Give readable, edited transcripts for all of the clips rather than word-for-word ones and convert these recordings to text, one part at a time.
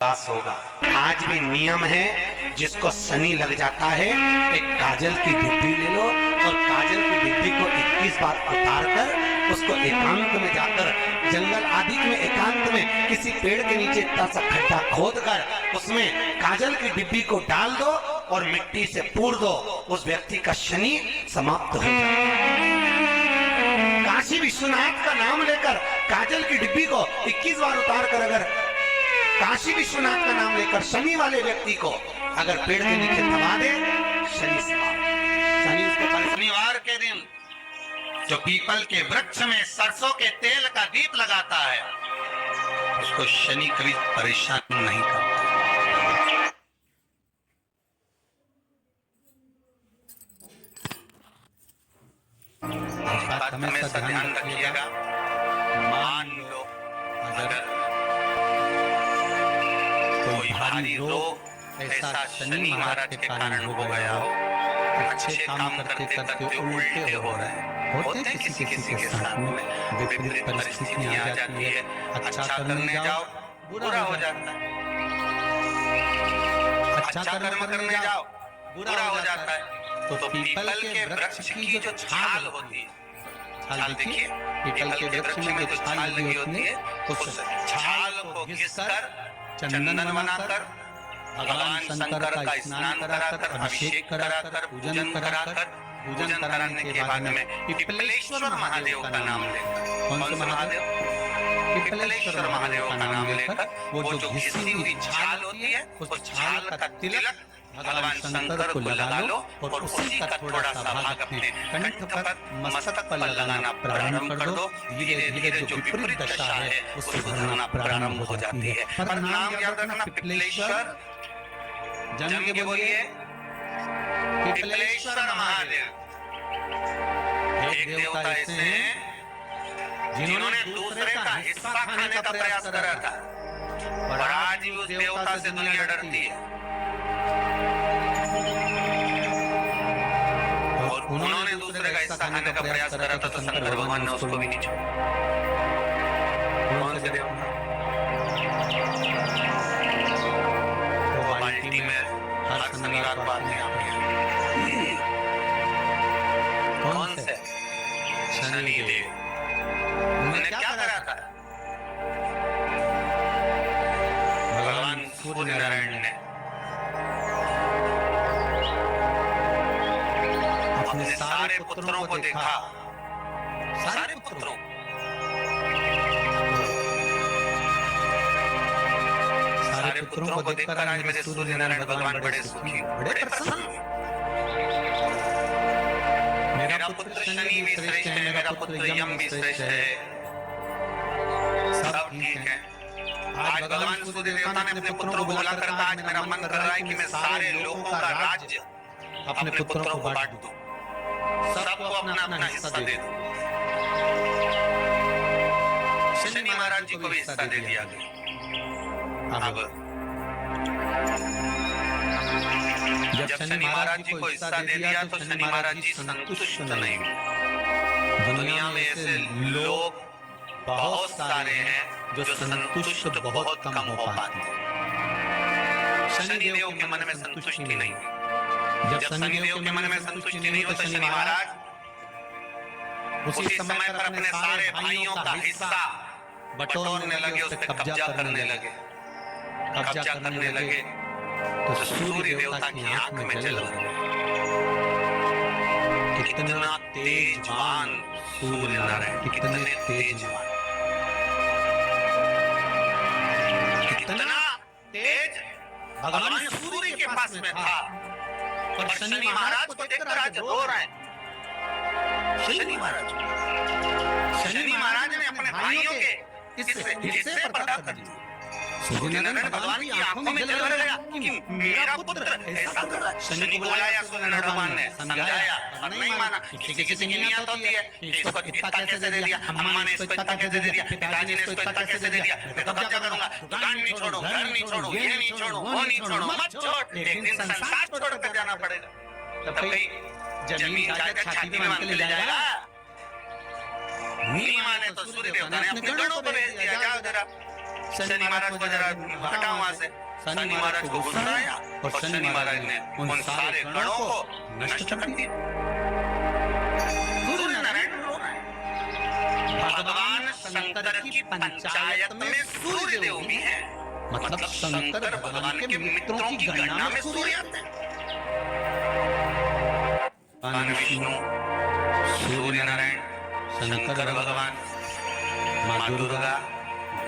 पास होगा। आज भी नियम है, जिसको शनि लग जाता है एक काजल की डिब्बी ले लो और काजल की डिब्बी को 21 बार उतार कर उसको एकांत में जाकर जंगल आदि में एकांत में किसी पेड़ के नीचे इतना सा खड्डा खोद कर उसमें काजल की डिब्बी को डाल दो और मिट्टी से पूर दो, उस व्यक्ति का शनि समाप्त हो जाए। काशी विश्वनाथ का नाम लेकर काजल की डिब्बी को 21 बार उतार कर अगर काशी विश्वनाथ का नाम लेकर शनि वाले व्यक्ति को अगर पेड़ के नीचे दबा दे, शनि उसको शनिवार के दिन जो पीपल के वृक्ष में सरसों के तेल का दीप लगाता है उसको शनि कभी परेशान नहीं करता। बात हमेशा ध्यान रखिएगा। मान लो अगर कोई भारी रोग ऐसा शनि महाराज के कारण हो गया हो, अच्छे काम करते करते उल्टे हो रहे हैं, होते किसी किसी के साथ में विपरीत परिस्थितियां आ जाती है, अच्छा करने जाओ बुरा हो जाता है, अच्छा कर्म करने जाओ बुरा हो जाता है। तो पीपल के वृक्ष की जो छाल होती है, छाल देखिए पीपल के वृक्ष में जो छाल लगी होती है, उस छाल को घिसकर चंदन बनाकर भगवान शंकर का स्नान कराकर अभिषेक कराकर पूजन कराकर पूजन कराने के बाद में पिपलेश्वर महादेव का नाम लेकर, कौन से महादेव? पिपलेश्वर महादेव का नाम लेकर वो जो घिसी हुई छाल होती है उस छाल का तिलक भगवान शंकर को लगा लो और उसी का थोड़ा सा भाग अपने कंठ पर मस्तक पर लगाना प्रारंभ कर दो। धीरे धीरे जो विपरीत दशा है उससे भरना प्रारंभ हो जाती है। पर नाम याद रखना, पिपलेश्वर जन के बोलिए पिपलेश्वर महादेव। एक देवता ऐसे हैं जिन्होंने दूसरे का हिस्सा खाने का प्रयास करा था और आज भी उस देवता से दुनिया डरती है। और उन्होंने दूसरे का हिस्सा खाने का प्रयास करा था तो शंकर भगवान ने उसको भी नहीं छोड़ा। कौन से देवता? वो बाल्टी में हर शनिवार को आते हैं। कौन से? शनि देव। उन्होंने क्या करा था? भगवान सूर्य नारायण ने अपने सारे पुत्रों को देखा, सारे पुत्रों को देखकर आज मेरे सूर्य नारायण भगवान बड़े सुखी, बड़े प्रसन्न। मेरा पुत्र शनि भी श्रेष्ठ है, मेरा पुत्र यम भी श्रेष्ठ है, सब ठीक है। आज भगवान सूर्य देवता ने अपने पुत्रों को बुला कर कहा, आज मेरा मन कर रहा है कि मैं सारे लोगों का राज्य अपने पुत्रों को बांट दूं, सबको अपना अपना हिस्सा दे दूं। शनि महाराज जी को भी हिस्सा दे दिया गया। अब जब शनि महाराज जी को हिस्सा दे दिया तो शनि महाराज जी संतुष्ट नहीं हुए। दुनिया में ऐसे लोग बहुत सारे हैं जो संतुष्ट बहुत कम हो पाते हैं। शनि देव के मन में संतुष्टि नहीं हुई। जब शनि देव के मन में संतुष्टि नहीं हो तो शनि महाराज उसी समय पर अपने सारे भाइयों का हिस्सा बटोरने लगे, उस पर कब्जा करने लगे। कब्जा करने लगे तो सूर्य देवता की आंख में जल भर गया। कितना तेजवान सूर्य नारायण, कितने तेजवान, कितना तेज भगवान सूर्य के पास में था। और शनि महाराज को देखकर आज रो रहे हैं। शनि महाराज ने अपने भाइयों के हिस्से पर क्या कर दिया? सूर्य नारायण भगवान की आंखों में जल भर गया कि मेरा पुत्र ऐसा कर रहा है। शनि को बुलाया सूर्य नारायण भगवान ने, समझाया और नहीं माना। किसी किसी की नियत होती है, इसको इतना कैसे दे दिया, अम्मा ने इसको इतना कैसे दे दिया, पिताजी ने इसको इतना कैसे दे दिया, मैं तो कब्जा करूंगा, दुकान नहीं छोड़ो, घर नहीं छोड़ो, ये नहीं छोड़ो, वो नहीं छोड़ो, मत छोड़, एक दिन संसार छोड़ कर जाना पड़ेगा। तब कहीं जमीन जायदाद छाती में बांध के ले जाएगा। नहीं माने तो सूर्य देवता ने अपने गणों को भेज दिया, जाओ जरा शनि महाराज को जरा हटा वहां से। शनि महाराज को गुस्सा आया और शनि महाराज ने उन सारे गणों को नष्ट कर दिया। सूर्य नारायण रो रहे हैं। भगवान शंकर की पंचायत में सूर्य देव भी है, मतलब शंकर भगवान के मित्रों की गणना में सूर्य आते हैं। भगवान विष्णु, सूर्य नारायण, शंकर भगवान, माँ दुर्गा,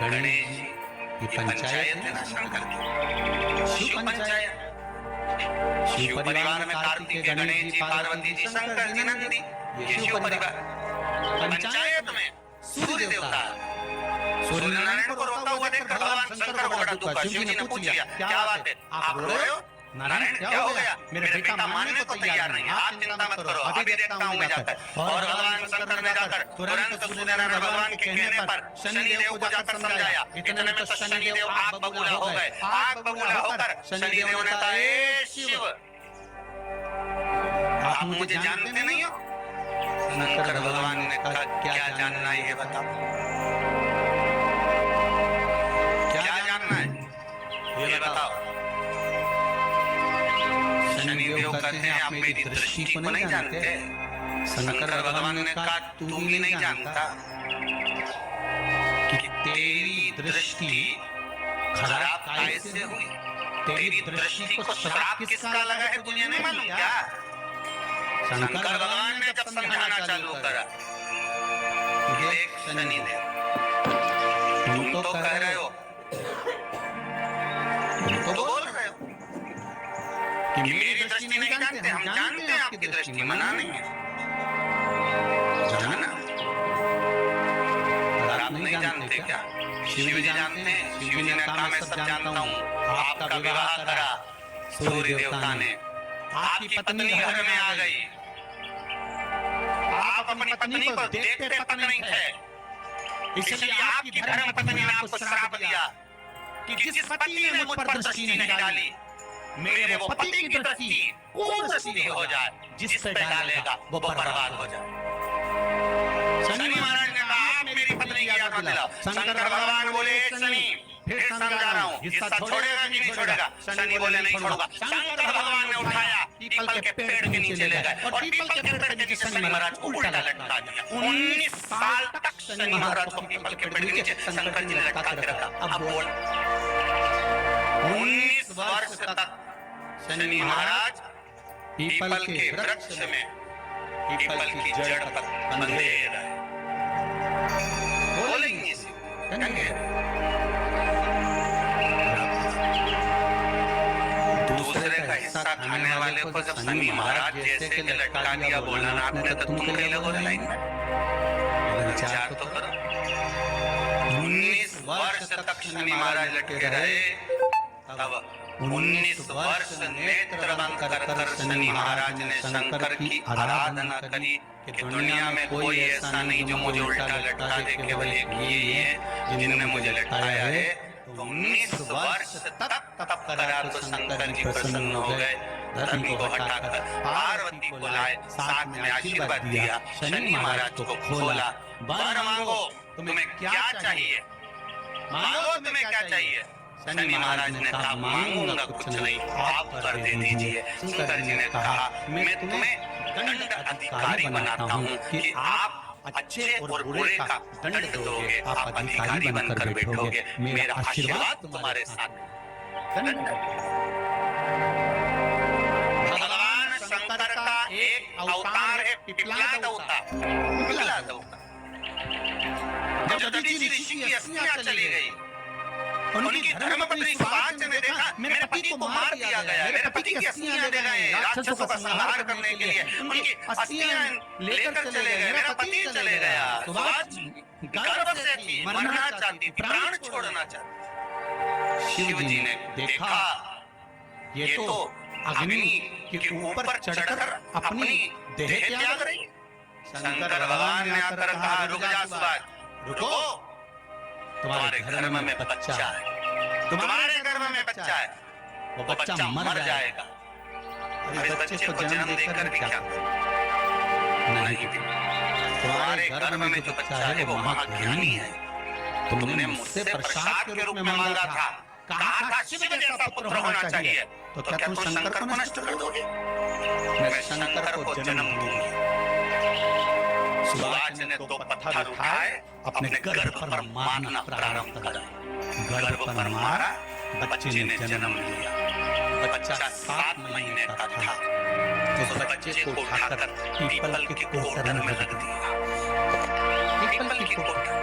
गणेश जी, ये पंचायत है ना शंकर की, शिव पंचायत। शिव परिवार में कार्तिक, गणेश जी, पार्वती जी, शंकर जी, नंदी, ये शिव परिवार। पंचायत में सूर्य देवता, सूर्य नारायण को रोता हुआ देखकर भगवान शंकर को बड़ा दुख हुआ। शिव जी ने पूछ लिया, क्या बात है, आप रो रहे हो? नारायण क्या हो गया? मेरे बेटा मानने को तैयार नहीं है। आप चिंता मत करो, अभी देखता हूँ मैं जाकर। और भगवान शंकर ने जाकर तुरंत सूर्य नारायण भगवान के कहने पर शनि देव को जाकर समझाया। इतने में तो शनि देव आग बबूला हो गए। आग बबूला होकर शनि देव ने कहा, हे शिव, आप मुझे जानते नहीं हो? शंकर भगवान ने कहा, क्या जानना है ये बताओ, क्या जानना है ये बताओ। शनि देव कहते हैं, आप मेरी दृष्टि को नहीं जानते। शंकर भगवान ने कहा, तू भी नहीं जानता कि तेरी दृष्टि खराब कैसे हुई। तेरी दृष्टि को श्राप किसका लगा है तुझे नहीं मालूम क्या? शंकर भगवान ने जब समझाना चालू करा, देख शनि देव, तुम तो कह रहे हो, तुम तो बोल रहे हो कि मेरी दृष्टि नहीं जानते। हम जानते हैं आपकी दृष्टि मना नहीं है, जाना। और आप नहीं जानते क्या? शिव जी जानते हैं। शिव जी ने कहा, मैं सब जानता हूँ। आपका विवाह करा सूर्य देवता ने, आपकी पत्नी घर में आ गई, आप अपनी पत्नी को देखते तक नहीं थे, इसलिए आपकी धर्म पत्नी ने आपको श्राप दिया कि जिस पति ने मुझ पर दृष्टि नहीं डाली, मेरे वो पति की दृष्टि कौन दृष्टि हो जाए, जिस पे डालेगा वो बर्बाद हो जाए। शनि महाराज ने कहा, आप मेरी पत्नी की याद मत दिलाओ। शंकर भगवान बोले, शनि फिर समझा रहा हूँ, हिस्सा छोड़ेगा कि नहीं छोड़ेगा? शनि बोले, नहीं छोड़ूंगा। शंकर भगवान ने उठाया, पीपल के पेड़ के नीचे ले गए और पीपल के पेड़ के नीचे शनि महाराज को उल्टा लटका दिया। 19 साल तक शनि महाराज को पीपल के पेड़ के नीचे शंकर जी ने लटका के रखा। अब बोल, 19 वर्ष तक शनि महाराज पीपल के वृक्ष में पीपल की जड़ पर बंधे रहे। बोलेंगे दूसरे का हिस्सा खाने वाले को जब शनि महाराज जैसे के लटका दिया, बोला ना आपने तो तुम कहीं लगो लाइन में, विचार तो करो। 19 वर्ष तक शनि महाराज लटके रहे, तब 19 वर्ष नेत्र बंद कर शनि महाराज ने शंकर की आराधना करी कि दुनिया में कोई ऐसा नहीं जो मुझे उल्टा लटका दे, केवल एक ये है जिन्होंने मुझे लटकाया है। तो 19 वर्ष तक तप करा तो शंकर जी प्रसन्न हो गए। धरती को हटाकर पार्वती को लाए, साथ में आशीर्वाद दिया, शनि महाराज को खोला। वर मांगो, तुम्हें क्या चाहिए, मांगो तुम्हें क्या चाहिए। शनि महाराज ने कहा, मांगूंगा कुछ नहीं, आप कर दे दीजिए। शंकर जी ने कहा, मैं तुम्हें दंड अधिकारी बनाता हूँ कि आप अच्छे और बुरे का दंड दोगे, आप अधिकारी बनकर बैठोगे, मेरा आशीर्वाद तुम्हारे साथ। भगवान शंकर का एक अवतार है पिपला देवता। पिपला देवता जब दधीचि ऋषि की अस्थियां चली गई, उनकी धर्मपत्नी सुभाष ने देखा मेरे पति को मार दिया गया, मेरे पति की अस्थियां ले गए राक्षसों का संहार करने के लिए, उनकी अस्थियां लेकर चले गए, मेरा पति चले गया। सुभाष गर्व से थी, मरना चाहती, प्राण छोड़ना चाहती। शिव जी ने देखा ये तो अग्नि के ऊपर चढ़कर अपनी देह त्याग रही। शंकर भगवान ने आकर कहा, रुक जा सुभाष, रुको, तुम्हारे घर में बच्चा है, तुम्हारे घर में बच्चा है, वो बच्चा मर जाएगा। अरे बच्चे को जन्म देकर भी क्या नहीं, तुम्हारे घर में जो बच्चा है वो महाज्ञानी है, तुमने मुझसे प्रसाद के रूप में मांगा था, कहा था शिव जैसा पुत्र होना चाहिए, तो क्या तुम शंकर को नष्ट कर दोगे? मैं शंकर को जन्म दूंगी। सुबाज ने 2 पत्थर उठाए, अपने गर्भ पर मारना प्रारंभ करा। गर्भ पर मारा, बच्चे ने जन्म लिया। बच्चा 7 महीने का था। उस बच्चे को उठाकर पीपल के कोटर में रख दिया। पीपल की कोटर।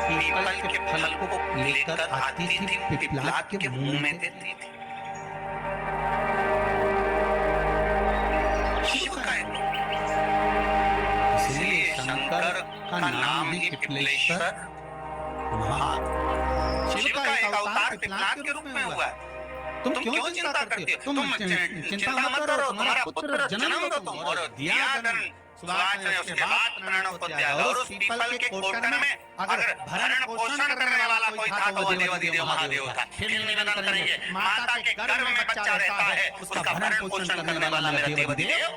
पीपल के फल को लेकर आती थी, पिपलाद के मुंह में देती थी। शिव का है, इसलिए शंकर का नाम ही पिपलेश्वर। शिव का एक अवतार पिपलाद के रूप में हुआ है। तुम क्यों चिंता करते हो? तुम चिंता मत करो, तुम्हारा पुत्र जन्म दो तुम और दिया धन। सुभाष ने उसके बाद प्राणों को त्यागा और उस पीपल के कोटर में अगर भरण पोषण करने वाला कोई था तो वो देवाधिदेव महादेव था। फिर निवेदन करेंगे, माता के गर्भ में बच्चा रहता है, उसका भरण पोषण करने वाला मेरा देवाधिदेव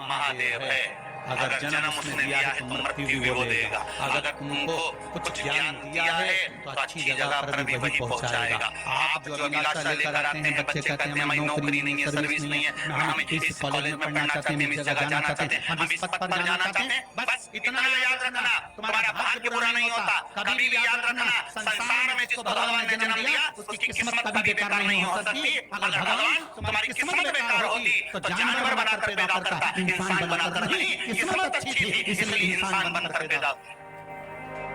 महादेव है। अगर जन्म उसने दिया है तो मृत्यु भी वो देगा। अगर तुमको कुछ ज्ञान दिया है तो अच्छी जगह पर भी वही पहुंचाएगा। आप जो अभिलाषा लेकर आते हैं, बच्चे कहते हैं हमारी नौकरी नहीं है, सर्विस नहीं है, हम इस कॉलेज में पढ़ना चाहते हैं, इस जगह जाना चाहते हैं, हम इस पद पर जाना चाहते हैं, बस इतना याद रखना, तुम्हारा भाग्य बुरा नहीं होता। कभी भी याद रखना, संसार में जिसको भगवान ने जन्म दिया उसकी किस्मत कभी बेकार नहीं हो सकती। अगर भगवान तुम्हारी किस्मत बेकार होती तो जानवर बनाकर पैदा करता, इंसान बनाकर नहीं। किस्मत अच्छी थी इसलिए इंसान बनकर पैदा,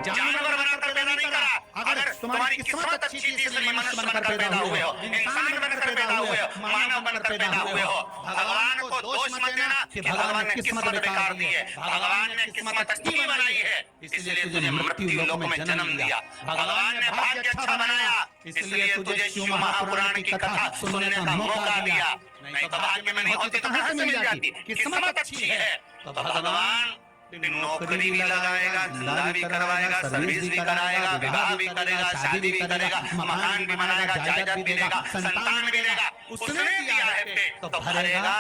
जानवर बनकर पैदा नहीं करा। अगर तुम्हारी किस्मत अच्छी थी इसलिए मनुष्य बनकर पैदा हुए हो, इंसान बनकर पैदा हुए हो, मानव बनकर पैदा हुए हो। भगवान को दोष मत देना कि भगवान ने किस्मत बेकार दी है। भगवान ने किस्मत अच्छी बनाई है इसलिए तुझे मृत्यु लोक में जन्म दिया। भगवान ने भाग्य अच्छा बनाया इसलिए तुझे शिव महापुराण की कथा सुनने का मौका दिया। नहीं तो भाग्य में नहीं होती तो कहां से मिल जाती? किस्मत अच्छी है तो भगवान नौकरी भी लगाएगा, धंधा भी करवाएगा, सर्विस भी कराएगा, विवाह भी करेगा, शादी भी करेगा, मकान भी बनाएगा, जायदाद भी देगा, संतान भी देगा। उसने दिया है पेट तो भरेगा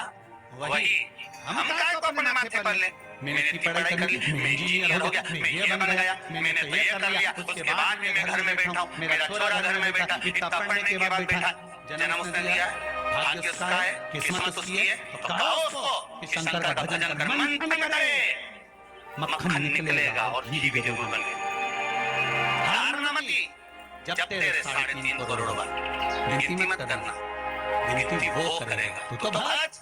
वही। हम काय को अपने माथे पर ले? मैंने इतनी पढ़ाई कर ली, मैं इंजीनियर हो गया, मैं ये बन गया, मैंने तो ये कर लिया, उसके बाद में मैं घर में बैठा हूँ, मेरा छोरा घर में बैठा, इतना पढ़ने के बाद बैठा। जन्म उसने दिया है, भाग्य उसका है, किस्मत उसकी है, तो कहो उसको कि शंकर का भजन कर, मंथन करे, मक्खन निकलेगा और घी भी जरूर बनेगा। जब तेरे 3.5 करोड़ बार गिनती मत करना, गिनती वो करेगा। तू तो भज,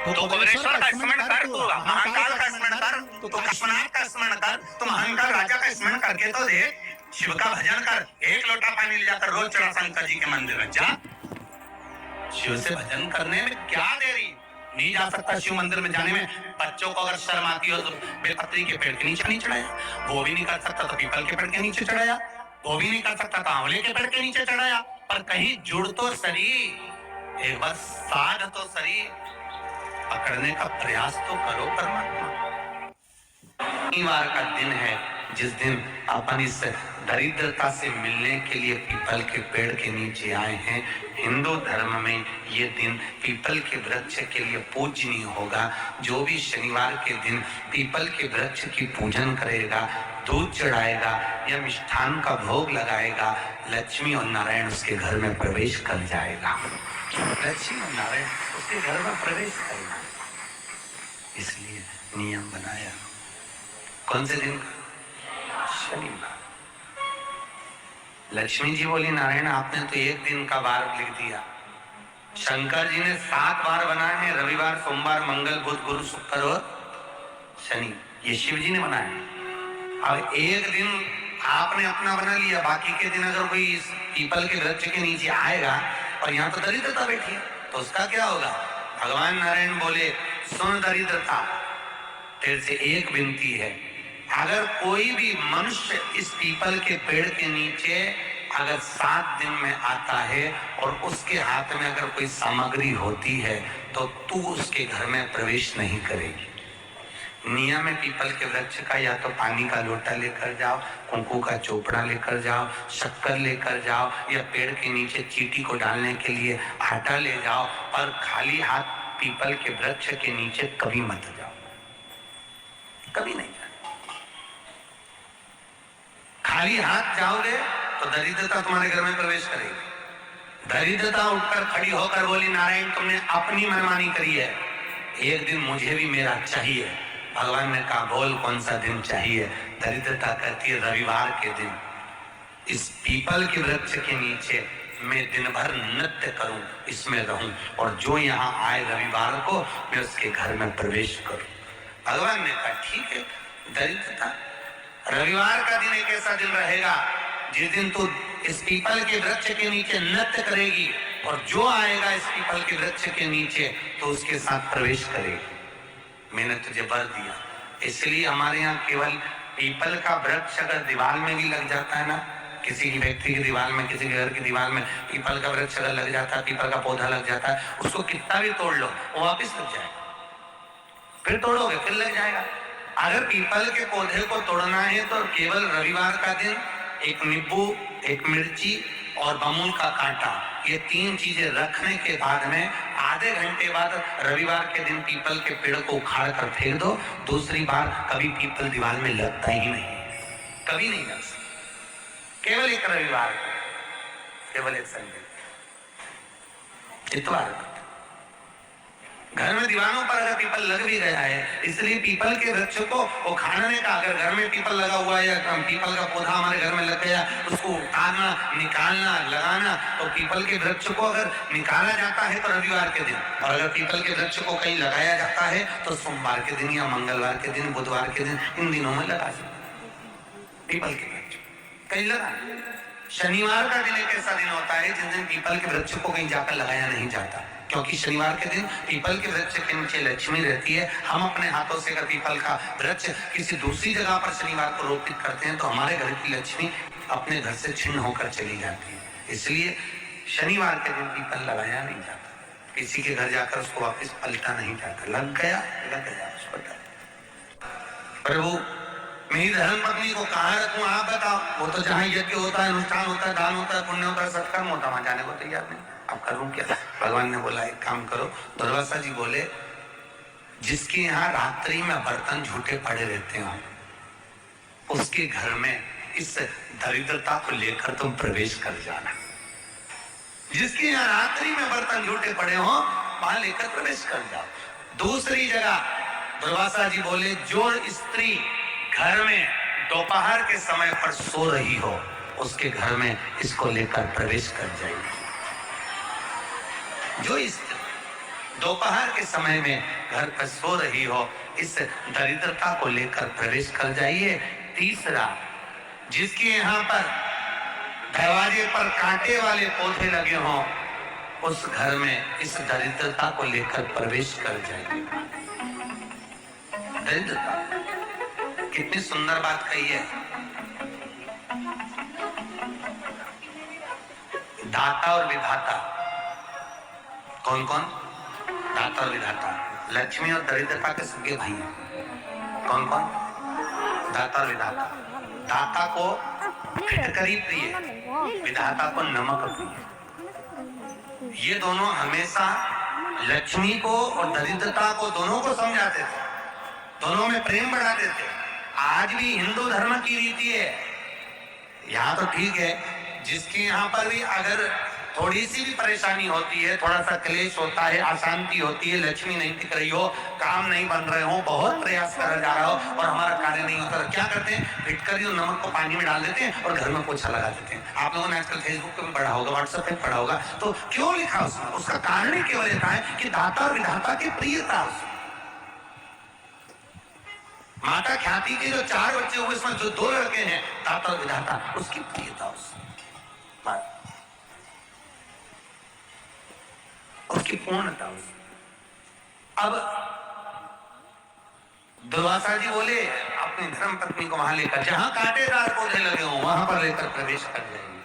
तो कबीरेश्वर का स्मरण कर, तू महाकाल का स्मरण कर, तू काशीनाथ का स्मरण कर, तू महाकाल राजा का स्मरण करके तो देख। शिव का भजन कर, 1 लोटा पानी ले जाकर रोज चढ़ा शंकर जी के मंदिर में जा। शिव से भजन करने में क्या देरी? नहीं जा सकता शिव मंदिर में जाने में? बच्चों को अगर शर्म आती हो तो बेलपत्री के पेड़ के नीचे नहीं चढ़ाया, वो भी नहीं कर सकता तो पीपल के पेड़ के नीचे चढ़ाया, वो भी नहीं कर सकता तो आंवले के पेड़ के नीचे चढ़ाया। पर कहीं जुड़ तो सही, एक बार साध तो सही, पकड़ने का प्रयास तो करो परमात्मा। शनिवार का दिन है जिस दिन अपन इस दरिद्रता से मिलने के लिए पीपल के पेड़ के नीचे आए हैं। हिंदू धर्म में ये दिन पीपल के वृक्ष के लिए पूजनीय होगा। जो भी शनिवार के दिन पीपल के वृक्ष की पूजन करेगा, दूध चढ़ाएगा या मिष्ठान का भोग लगाएगा, लक्ष्मी और नारायण उसके घर में प्रवेश कर जाएगा। लक्ष्मी और नारायण उसके घर में प्रवेश करना, इसलिए नियम बनाया। कौन से दिन? शनिवार। लक्ष्मी जी बोली नारायण आपने तो 1 दिन का वार लिख दिया। शंकर जी ने 7 वार बनाए हैं, रविवार, सोमवार, मंगल, बुध, गुरु, शुक्र और शनि। ये शिव जी ने बनाया। अब 1 दिन आपने अपना बना लिया, बाकी के दिन अगर कोई इस पीपल के वृक्ष के नीचे आएगा और यहाँ तो दरिद्रता बैठी है तो उसका क्या होगा? भगवान नारायण बोले सुन दरिद्रता, तेरे से एक विनती है, अगर कोई भी मनुष्य इस पीपल के पेड़ के नीचे अगर 7 दिन में आता है और उसके हाथ में अगर कोई सामग्री होती है तो तू उसके घर में प्रवेश नहीं करेगी। नियम है पीपल के वृक्ष का, या तो पानी का लोटा लेकर जाओ, कुंकू का चोपड़ा लेकर जाओ, शक्कर लेकर जाओ, या पेड़ के नीचे चींटी को डालने के लिए आटा ले जाओ, पर खाली हाथ पीपल के वृक्ष के नीचे कभी मत जाओ। कभी नहीं जाने। खाली हाथ जाओगे तो दरिद्रता तुम्हारे घर में प्रवेश करेगी। दरिद्रता उठकर खड़ी होकर बोली, नारायण तुमने अपनी मनमानी करी है, एक दिन मुझे भी मेरा चाहिए। भगवान ने कहा, बोल कौन सा दिन चाहिए? दरिद्रता कहती है, रविवार के दिन इस पीपल के वृक्ष के नीचे मैं दिन भर नृत्य करूं, इसमें रहूं, और जो यहाँ आए रविवार को मैं उसके घर में प्रवेश करूं। भगवान ने कहा, ठीक है। दरिद्रता, रविवार का दिन एक ऐसा दिन रहेगा जिस दिन तू इस पीपल के वृक्ष के नीचे नृत्य करेगी, और जो आएगा इस पीपल के वृक्ष के नीचे तो उसके साथ प्रवेश करेगी। मैंने तुझे वर दिया। इसलिए हमारे यहाँ केवल पीपल का वृक्ष अगर दीवार में भी लग जाता है ना, किसी की व्यक्ति की दीवार में, किसी के घर की दीवार में पीपल का वृक्ष अगर लग जाता है, पीपल का पौधा लग जाता है, उसको कितना भी तोड़ लो वो वापिस लग जाएगा। फिर तोड़ोगे फिर लग जाएगा। अगर पीपल के पौधे को तोड़ना है तो केवल रविवार का दिन एक नींबू, एक मिर्ची और बमूल का कांटा, ये 3 चीजें रखने के बाद में आधे घंटे बाद रविवार के दिन पीपल के पेड़ को उखाड़ कर फेंक दो। दूसरी बार कभी पीपल दीवार में लगता ही नहीं, कभी नहीं लग सकता। केवल एक रविवार को, केवल एक संडे, इतवार को। घर में दीवानों पर अगर पीपल लग भी गया है, इसलिए पीपल के वृक्ष को उखाड़ने का, अगर घर में पीपल लगा हुआ है या पीपल का पौधा हमारे घर में लग गया, उसको उतारना, निकालना, लगाना, तो पीपल के वृक्ष को अगर निकाला जाता है तो रविवार के दिन, और अगर पीपल के वृक्ष को कहीं लगाया जाता है तो सोमवार के दिन या मंगलवार के दिन, बुधवार के दिन, इन दिनों में लगा सकते पीपल के वृक्ष कहीं लगा। शनिवार का दिन एक ऐसा दिन होता है जिस दिन पीपल के वृक्ष को कहीं जाकर लगाया नहीं जाता, क्योंकि शनिवार के दिन पीपल के वृक्ष के नीचे लक्ष्मी रहती है। हम अपने हाथों से अगर पीपल का वृक्ष किसी दूसरी जगह पर शनिवार को रोपित करते हैं तो हमारे घर की लक्ष्मी अपने घर से छिन्न होकर चली जाती है। इसलिए शनिवार के दिन पीपल लगाया नहीं जाता, किसी के घर जाकर उसको वापस पलटा नहीं जाता। लग गया उसको। प्रभु मेरी धर्म पत्नी को कहाँ रखूं, आप बताओ। वो तो जहाँ यज्ञ होता है, अनुष्ठान होता है, दान होता है, पुण्य होता है, सत्कर्म होता है, वहां जाने को तैयार नहीं। अब करूं क्या? भगवान ने बोला एक काम करो। दुर्वासा जी बोले, जिसके यहाँ रात्रि में बर्तन झूठे पड़े रहते हो, उसके घर में इस दरिद्रता को लेकर तुम प्रवेश कर जाना। जिसके यहाँ रात्रि में बर्तन झूठे पड़े हो, वहां लेकर प्रवेश कर जाओ। दूसरी जगह दुर्वासा जी बोले, जो स्त्री घर में दोपहर के समय पर सो रही हो, उसके घर में इसको लेकर प्रवेश कर जाएगी। जो इस दोपहर के समय में घर पर सो रही हो, इस दरिद्रता को लेकर प्रवेश कर जाइए। तीसरा, जिसके यहाँ पर दरवाजे पर कांटे वाले पौधे लगे हों, उस घर में इस दरिद्रता को लेकर प्रवेश कर जाइए। दरिद्रता, कितनी सुंदर बात कही है। दाता और विधाता, कौन कौन? दाता और विधाता। लक्ष्मी और दरिद्रता के सगे भाई हैं। कौन कौन? दाता और विधाता। दाता को फिटकरी प्रिय, विधाता को नमक प्रिय। ये दोनों हमेशा लक्ष्मी को और दरिद्रता को, दोनों को समझाते थे, दोनों में प्रेम बढ़ाते थे। आज भी हिंदू धर्म की रीति है। यहाँ तो ठीक है, जिसके यहाँ पर भी अगर थोड़ी सी भी परेशानी होती है, थोड़ा सा क्लेश होता है, अशांति होती है, लक्ष्मी नहीं टिक रही हो, काम नहीं बन रहे हो, बहुत प्रयास करा जा रहा हो और हमारा कार्य नहीं होता, तो क्या करते हैं? फिटकरी और नमक को पानी में डाल देते हैं और घर में पोछा लगा देते हैं। आप लोगों ने आजकल फेसबुक पे भी पढ़ा होगा, व्हाट्सएप पे पढ़ा होगा। तो क्यों लिखा उसमें? उसका कारण ही केवल इतना है कि दाता और विधाता की प्रियता। माता ख्याति के जो 4 बच्चे हुए, इसमें जो 2 लड़के हैं, दाता और विधाता, उसकी प्रियता, उसकी पूर्णता। अब दुर्वासा जी बोले अपनी धर्म पत्नी को वहां लेकर, जहां कांटेदार पौधे लगे हो वहां पर लेकर प्रवेश कर जाएंगे।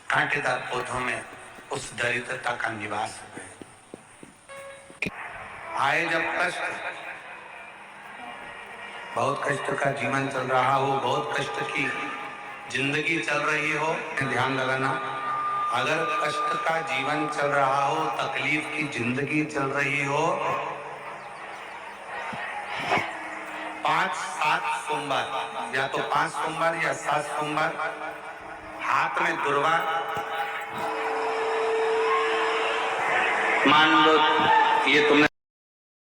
कांटेदार पौधों में उस दरिद्रता का निवास है। आए जब कष्ट, बहुत कष्ट का जीवन चल रहा हो, बहुत कष्ट की जिंदगी चल रही हो, ध्यान लगाना, अगर कष्ट का जीवन चल रहा हो, तकलीफ की जिंदगी चल रही हो, 5-7 सोमवार, या तो 5 सोमवार या 7 सोमवार, हाथ में दुर्वा मान लो ये तुमने